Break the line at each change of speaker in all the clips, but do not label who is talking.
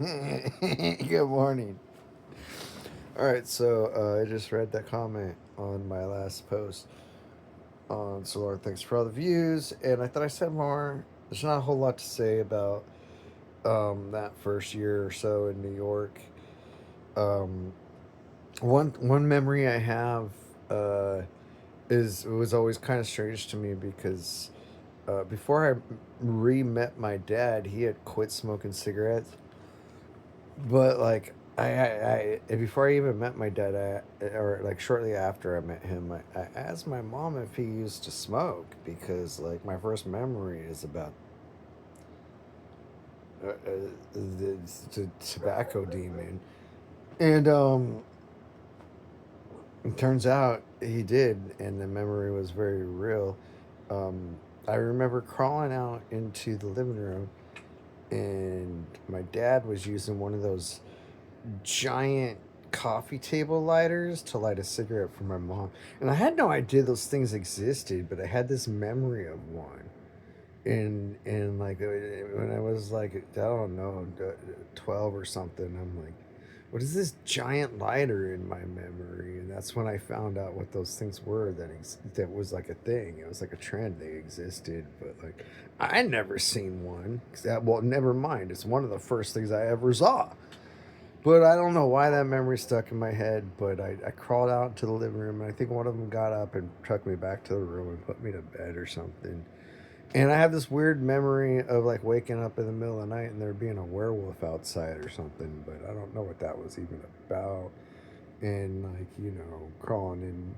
Good morning. All right, so I just read that comment on my last post on Solar. Thanks for all the views, and I thought I said more. There's not a whole lot to say about that first year or so in New York. Um, one memory I have uh, is it was always kind of strange to me because before I re met my dad, he had quit smoking cigarettes. But like before I even met my dad, or like shortly after I met him, I asked my mom if he used to smoke because like my first memory is about the tobacco demon, and it turns out he did, and the memory was very real. Um, I remember crawling out into the living room, and my dad was using one of those giant coffee table lighters to light a cigarette for my mom. And I had no idea those things existed, but I had this memory of one. And like when I was like, I don't know, 12 or something, I'm like, what is this giant lighter in my memory? And that's when I found out what those things were. That was like a thing. It was like a trend. They existed, but like I never seen one. Well, never mind. It's one of the first things I ever saw. But I don't know why that memory stuck in my head. But I crawled out to the living room, and I think one of them got up and took me back to the room and put me to bed or something. And I have this weird memory of like waking up in the middle of the night and there being a werewolf outside or something, but I don't know what that was even about. And like, crawling in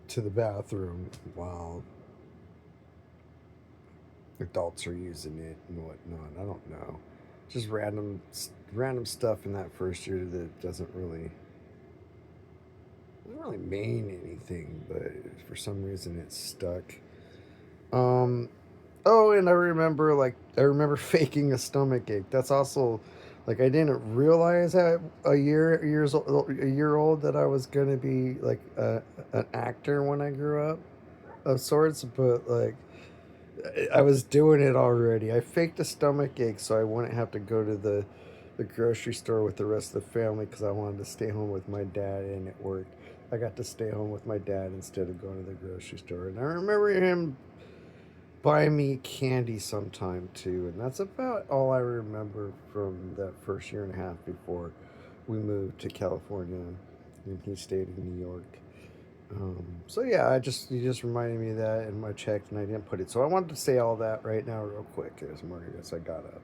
to the bathroom while adults are using it and whatnot. I don't know. Just random stuff in that first year that doesn't really mean anything, but for some reason it stuck. Um, oh, and I remember faking a stomach ache. That's also like I didn't realize at a year old that I was gonna be like an actor when I grew up of sorts, but like I was doing it already. I faked a stomach ache so I wouldn't have to go to the grocery store with the rest of the family because I wanted to stay home with my dad, and it worked. I got to stay home with my dad instead of going to the grocery store, and I remember him buy me candy sometime too, and that's about all I remember from that first year and a half before we moved to California, and he stayed in New York. So yeah, I just you just reminded me of that, and I checked and I didn't put it. So I wanted to say all that right now, real quick, as morning as I got up.